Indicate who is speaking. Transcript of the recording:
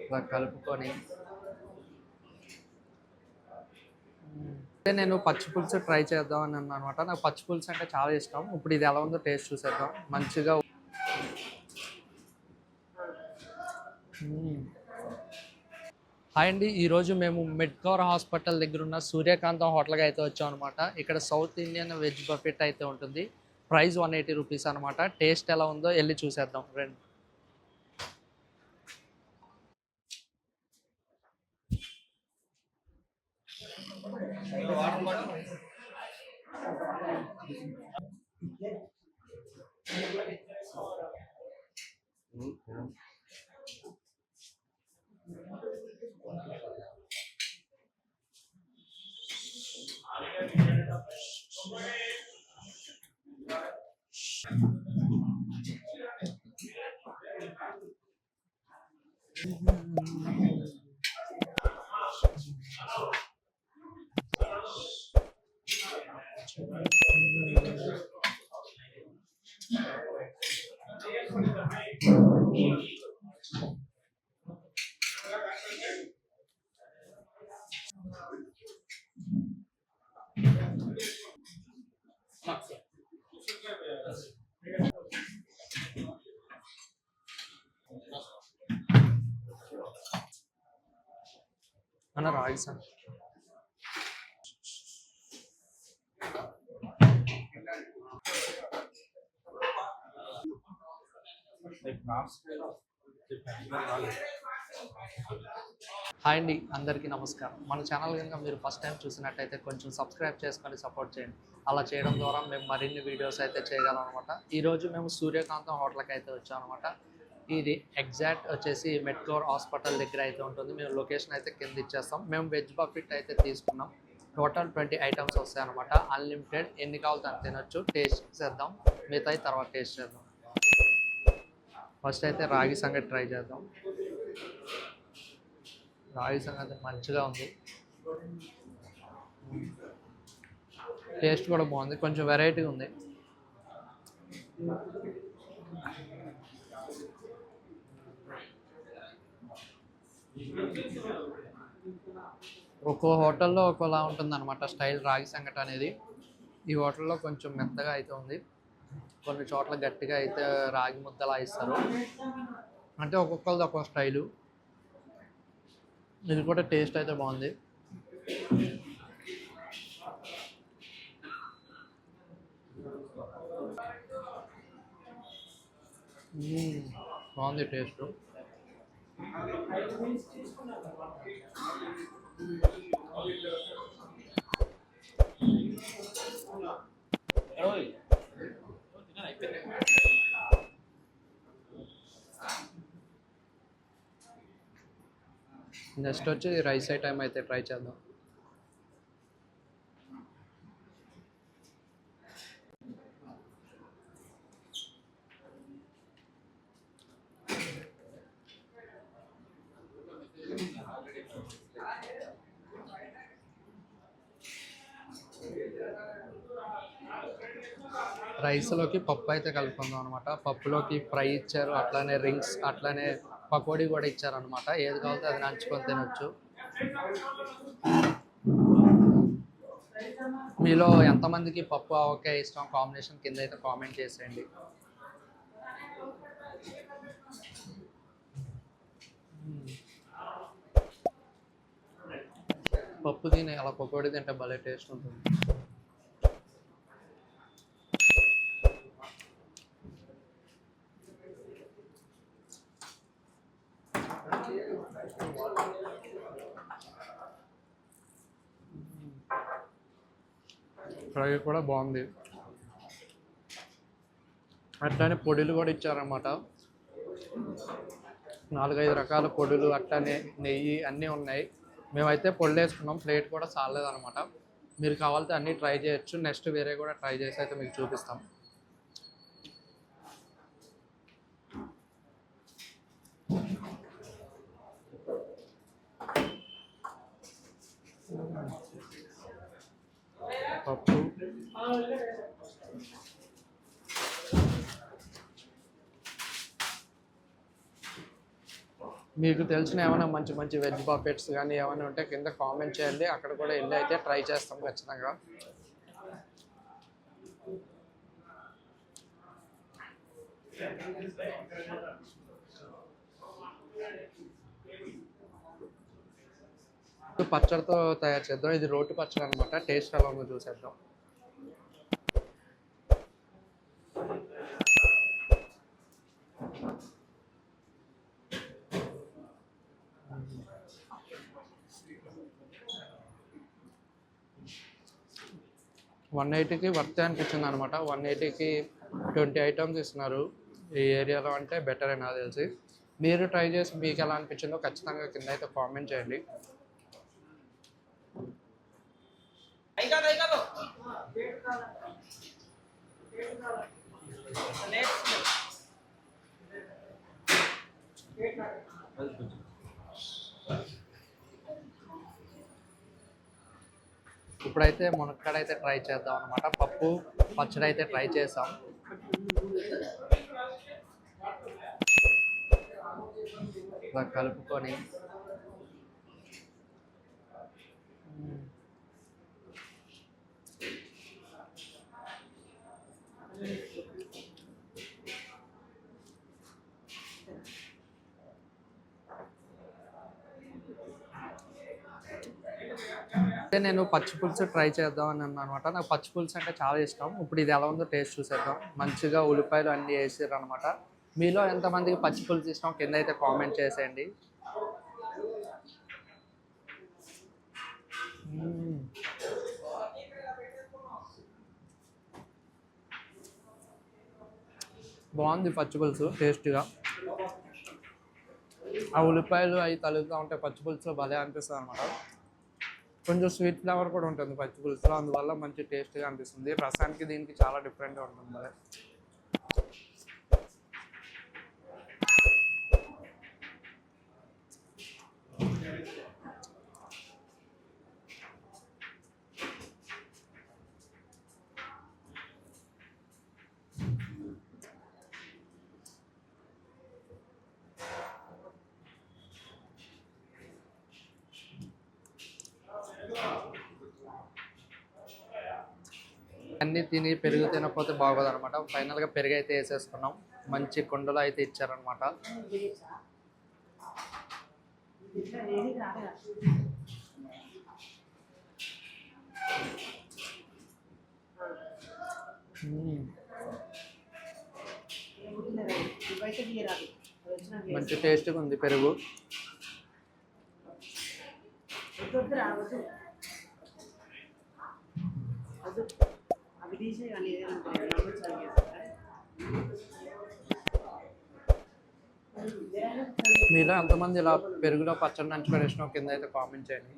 Speaker 1: ఇట్లా కలుపుకొని నేను పచ్చి పులుసు ట్రై చేద్దాం అని అన్నాను అనమాట. నాకు పచ్చి పులుసు అంటే చాలా ఇష్టం. ఇప్పుడు ఇది ఎలా ఉందో టేస్ట్ చూసేద్దాం. మంచిగా హాయ్ అండి, ఈరోజు మేము మెడ్కవర్ హాస్పిటల్ దగ్గర ఉన్న సూర్యకాంతం హోటల్కి అయితే వచ్చాం అనమాట. ఇక్కడ సౌత్ ఇండియన్ వెజ్ బఫెట్ అయితే ఉంటుంది. ప్రైస్ 180 రూపీస్ అనమాట. టేస్ట్ ఎలా ఉందో వెళ్ళి చూసేద్దాం రండి. అన్న రాగి సార్ హాయ్ అండి, అందరికీ నమస్కారం. మన ఛానల్ కనుక మీరు ఫస్ట్ టైం చూసినట్టయితే కొంచెం సబ్స్క్రైబ్ చేసుకొని సపోర్ట్ చేయండి. అలా చేయడం ద్వారా మేము మరిన్ని వీడియోస్ అయితే చేయగలం అనమాట. ఈరోజు మేము సూర్యకాంతం హోటల్కి అయితే వచ్చాం అనమాట. ఇది ఎగ్జాక్ట్ వచ్చేసి మెడ్కవర్ హాస్పిటల్ దగ్గర అయితే ఉంటుంది. మేము లొకేషన్ అయితే కింద ఇచ్చేస్తాం. మేము వెజ్ బఫెట్ అయితే తీసుకున్నాం. టోటల్ 20 ఐటమ్స్ వస్తాయి అనమాట. అన్లిమిటెడ్, ఎన్ని కావాలో అంత తినొచ్చు. టేస్ట్ చేద్దాం, మిగతా తర్వాత టేస్ట్ చేద్దాం. ఫస్ట్ అయితే రాగి సంగటి ట్రై చేద్దాం. రాగి సంగటి మంచిగా ఉంది, టేస్ట్ కూడా బాగుంది, కొంచెం వెరైటీగా ఉంది. ఒక్కో హోటల్లో ఒక్కోలా ఉంటుంది అనమాట స్టైల్ రాగి సంగటి అనేది. ఈ హోటల్లో కొంచెం మెత్తగా అయితే ఉంది, కొన్ని చోట్ల గట్టిగా అయితే రాగి ముద్దలా ఇస్తారు. అంటే ఒక్కొక్కరిది ఒక్కొక్క స్టైలు. ఇది కూడా టేస్ట్ అయితే బాగుంది. బాగుంది టేస్ట్. నెక్స్ట్ వచ్చి రైస్ ఐటమ్ అయితే ట్రై చేద్దాం. రైస్లోకి పప్పు అయితే కలుపుకుందాం అనమాట. పప్పులోకి ఫ్రై ఇచ్చారు, అట్లానే రింగ్స్, అట్లానే పకోడీ కూడా ఇచ్చారనమాట. ఏది కావాలితే అది నంచుకొని తినొచ్చు. మీలో ఎంతమందికి పప్పు ఆవకాయ ఇష్టం కాంబినేషన్ కింద అయితే కామెంట్ చేసేయండి. పప్పు తిని అలా పకోడీ తింటే భలే టేస్ట్ ఉంటుంది. ఫ్రై కూడా బాగుంది. అట్లానే పొడులు కూడా ఇచ్చారన్నమాట. 4-5 రకాల పొడులు, అట్లానే నెయ్యి అన్నీ ఉన్నాయి. మేమైతే పొడులు వేసుకున్నాం, ప్లేట్ కూడా చాలేదన్నమాట. మీరు కావాలంటే అన్నీ ట్రై చేయొచ్చు. నెక్స్ట్ వేరే కూడా ట్రై చేసి అయితే మీకు చూపిస్తాం. పప్పు, మీకు తెలిసిన ఏమైనా మంచి మంచి వెజ్ బఫెట్స్ కానీ ఏమైనా ఉంటే కింద కామెంట్ చేయండి. అక్కడ కూడా వెళ్ళి అయితే ట్రై చేస్తాం ఖచ్చితంగా. పచ్చడితో తయారు చేద్దాం. ఇది రోటి పచ్చడి అనమాట. టేస్ట్ ఎలా ఉందో చూసేద్దాం. $180కి వర్త్ అనిపించింది అనమాట. 180కి 20 ఐటమ్స్ ఇస్తున్నారు ఈ ఏరియాలో, అంటే బెటర్ అని నాకు తెలిసి. మీరు ట్రై చేసి మీకు ఎలా అనిపించిందో ఖచ్చితంగా కింద అయితే కామెంట్ చేయండి. ఇప్పుడైతే మునక్కాడ అయితే ట్రై చేద్దాం అనమాట. పప్పు పచ్చడి అయితే ట్రై చేసాం. ఇలా కలుపుకొని అయితే నేను పచ్చి పులుసు ట్రై చేద్దాం అని అన్నాను అనమాట. నాకు పచ్చి పులుసు అంటే చాలా ఇష్టం. ఇప్పుడు ఇది ఎలా ఉందో టేస్ట్ చూసేద్దాం. మంచిగా ఉల్లిపాయలు అన్నీ వేసారు అనమాట. మీలో ఎంతమందికి పచ్చి పులుసు ఇష్టం కింద అయితే కామెంట్ చేసేయండి. బాగుంది పచ్చి పులుసు, టేస్ట్గా. ఆ ఉల్లిపాయలు అవి తలుగుతూ ఉంటే పచ్చి పులుసు భలే అనిపిస్తుంది అనమాట. కొంచెం స్వీట్ ఫ్లేవర్ కూడా ఉంటుంది పచ్చి పులుసులో, అందువల్ల మంచి టేస్ట్గా అనిపిస్తుంది. రసానికి దీనికి చాలా డిఫరెంట్గా ఉంటుంది మరి. అన్నీ తిని పెరుగు తినకపోతే బాగోదు అనమాట. ఫైనల్గా పెరుగు అయితే వేసేసుకున్నాం. మంచి కుండలో అయితే ఇచ్చారనమాట. మంచి టేస్ట్గా ఉంది పెరుగు. మీలో ఎంతమంది ఇలా పెరుగులో పచ్చడి నంచుకొని ఇష్టం కింద అయితే కామెంట్ చేయండి.